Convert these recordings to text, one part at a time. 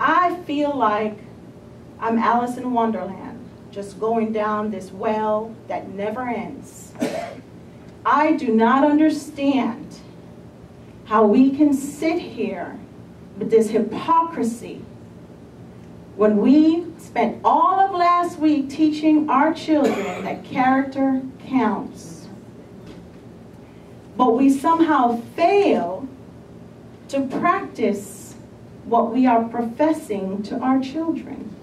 I feel like I'm Alice in Wonderland, just going down this well that never ends. I do not understand how we can sit here with this hypocrisy when we spent all of last week teaching our children that character counts. But we somehow fail to practice what we are professing to our children.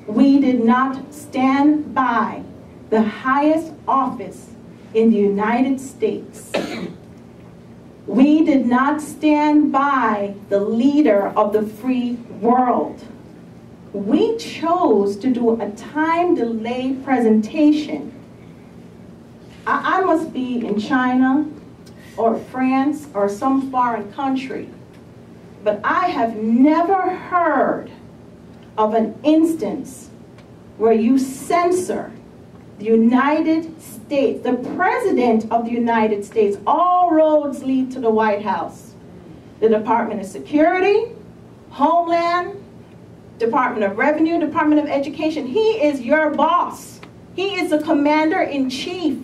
We did not stand by the highest office in the United States. We did not stand by the leader of the free world. We chose to do a time-delayed presentation. I must be in China or France or some foreign country, but I have never heard of an instance where you censor the United States, the President of the United States. All roads lead to the White House. The Department of Security, Homeland, Department of Revenue, Department of Education. He is your boss. He is the commander-in-chief.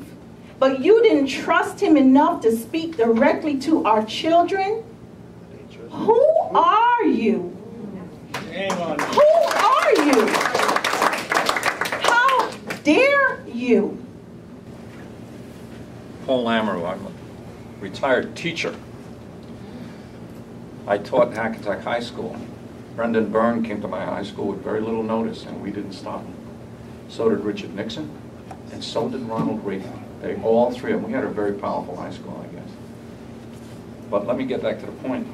But you didn't trust him enough to speak directly to our children? Who are you? Who are you? How dare you? Paul Lamoureux, I'm a retired teacher. I taught in Hackensack High School. Brendan Byrne came to my high school with very little notice, and we didn't stop him. So did Richard Nixon, and so did Ronald Reagan. They all three of them. We had a very powerful high school, I guess. But let me get back to the point.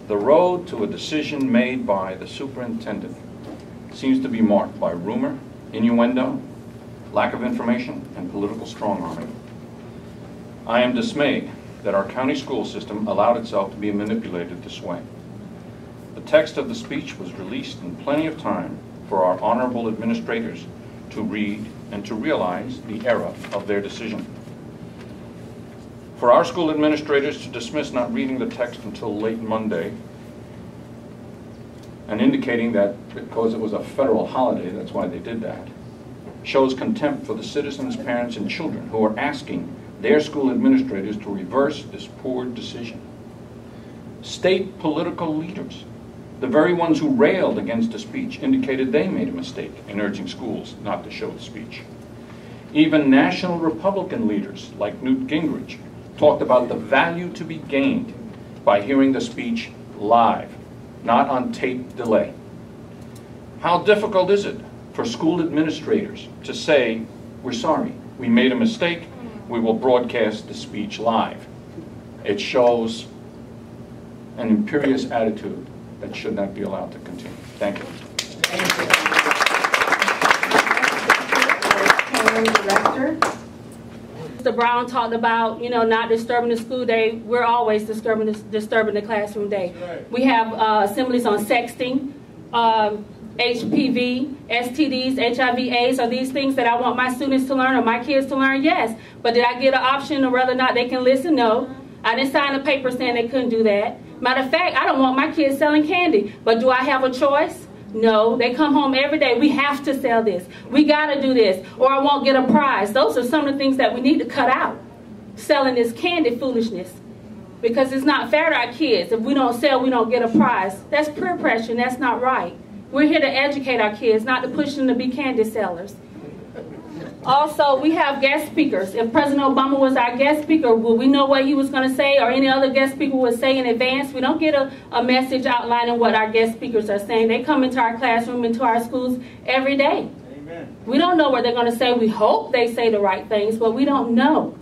The road to a decision made by the superintendent seems to be marked by rumor, innuendo, lack of information, and political strong-arming. I am dismayed that our county school system allowed itself to be manipulated this way. The text of the speech was released in plenty of time for our honorable administrators to read and to realize the error of their decision. For our school administrators to dismiss not reading the text until late Monday and indicating that because it was a federal holiday, that's why they did that, shows contempt for the citizens, parents, and children who are asking their school administrators to reverse this poor decision. State political leaders, the very ones who railed against the speech, indicated they made a mistake in urging schools not to show the speech. Even national Republican leaders like Newt Gingrich talked about the value to be gained by hearing the speech live, not on tape delay. How difficult is it for school administrators to say, we're sorry, we made a mistake, we will broadcast the speech live? It shows an imperious attitude that should not be allowed to continue. Thank you. Director. Mr. Brown talked about, not disturbing the school day. We're always disturbing the classroom day. Right. We have assemblies on sexting, HPV, STDs, HIV/AIDS. Are these things that I want my students to learn or my kids to learn? Yes. But did I get an option of whether or not they can listen? No. I didn't sign a paper saying they couldn't do that. Matter of fact, I don't want my kids selling candy. But do I have a choice? No. They come home every day. We have to sell this. We got to do this, or I won't get a prize. Those are some of the things that we need to cut out. Selling this candy foolishness. Because it's not fair to our kids. If we don't sell, we don't get a prize. That's peer pressure, and that's not right. We're here to educate our kids, not to push them to be candy sellers. Also, we have guest speakers. If President Obama was our guest speaker, would we know what he was going to say, or any other guest speaker would say in advance? We don't get a message outlining what our guest speakers are saying. They come into our classroom, into our schools every day. Amen. We don't know what they're going to say. We hope they say the right things, but we don't know.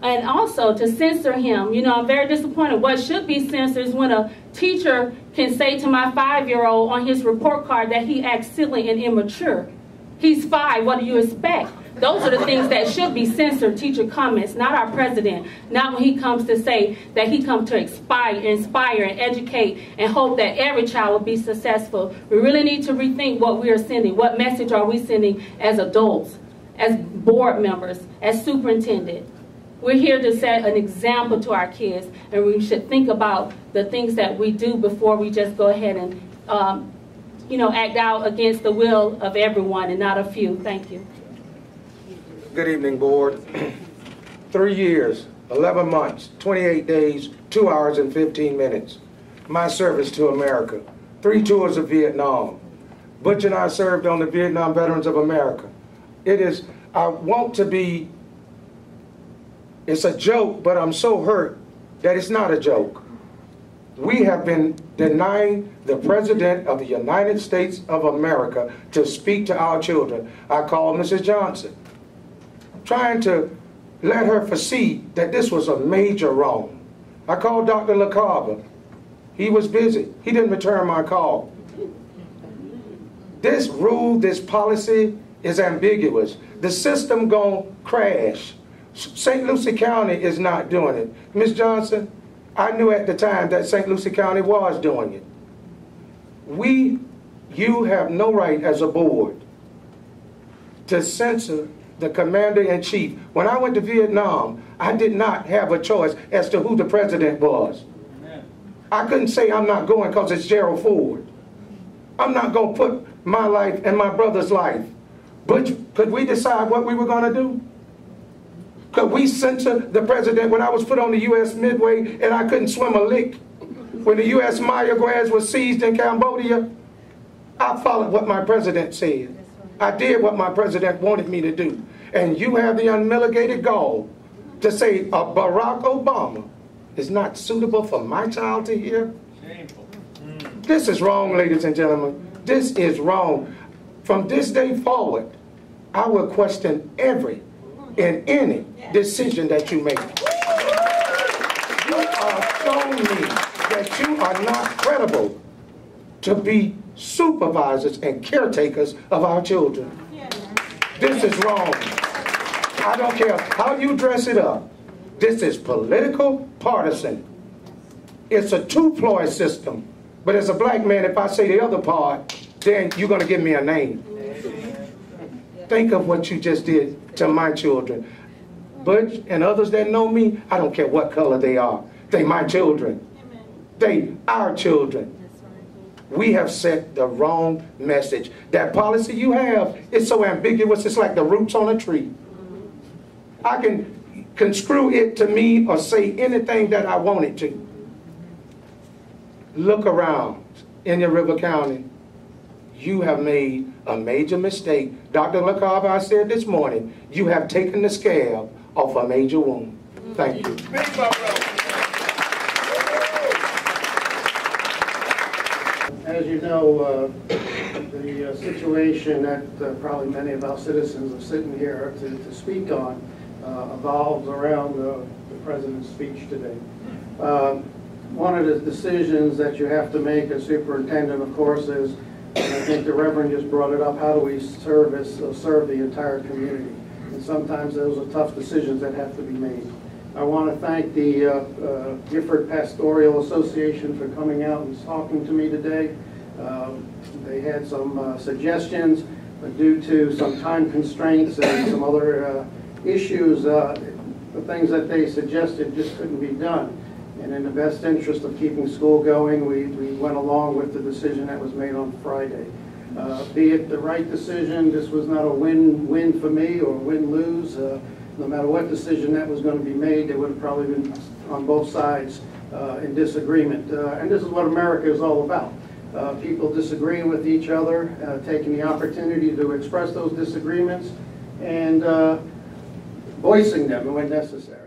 And also, to censor him, I'm very disappointed. What should be censored is when a teacher can say to my 5-year-old on his report card that he acts silly and immature. He's 5, what do you expect? Those are the things that should be censored, teacher comments, not our president. Not when he comes to say that he comes to inspire and educate and hope that every child will be successful. We really need to rethink what we are sending. What message are we sending as adults, as board members, as superintendent? We're here to set an example to our kids, and we should think about the things that we do before we just go ahead and, act out against the will of everyone and not a few. Thank you. Good evening, Board. 3 years, 11 months, 28 days, 2 hours and 15 minutes. My service to America. 3 tours of Vietnam. Butch and I served on the Vietnam Veterans of America. It's a joke, but I'm so hurt that it's not a joke. We have been denying the President of the United States of America to speak to our children. I called Mrs. Johnson, trying to let her foresee that this was a major wrong. I called Dr. LaCava. He was busy. He didn't return my call. This rule, this policy is ambiguous. The system gonna crash. St. Lucie County is not doing it. Ms. Johnson, I knew at the time that St. Lucie County was doing it. You have no right as a board to censor the commander-in-chief. When I went to Vietnam, I did not have a choice as to who the president was. I couldn't say I'm not going because it's Gerald Ford. I'm not going to put my life and my brother's life. But could we decide what we were going to do? Could we censor the president when I was put on the U.S. Midway and I couldn't swim a lick? When the U.S. Maya grads was seized in Cambodia, I followed what my president said. I did what my president wanted me to do. And you have the unmitigated gall to say a Barack Obama is not suitable for my child to hear? Shameful. This is wrong, ladies and gentlemen. This is wrong. From this day forward, I will question every and any decision that you make. You are showing me that you are not credible to be supervisors and caretakers of our children. This is wrong. I don't care how you dress it up. This is political, partisan. It's a two-ploy system. But as a black man, if I say the other part, then you're going to give me a name. Think of what you just did to my children. Butch and others that know me, I don't care what color they are. They my children. They our children. We have sent the wrong message. That policy you have is so ambiguous, it's like the roots on a tree. I can construe it to me or say anything that I want it to. Look around in your River County. You have made a major mistake. Dr. LaCava, I said this morning, you have taken the scab off a major wound. Thank you. As you know, the situation that probably many of our citizens are sitting here to speak on evolves around the President's speech today. One of the decisions that you have to make as superintendent, of course, is, and I think the Reverend just brought it up, how do we serve the entire community? And sometimes those are tough decisions that have to be made. I want to thank the Gifford Pastoral Association for coming out and talking to me today. They had some suggestions, but due to some time constraints and some other issues, the things that they suggested just couldn't be done. And in the best interest of keeping school going, we went along with the decision that was made on Friday. Be it the right decision, this was not a win-win for me or win-lose. No matter what decision that was going to be made, they would have probably been on both sides in disagreement. And this is what America is all about. People disagreeing with each other, taking the opportunity to express those disagreements, and voicing them when necessary.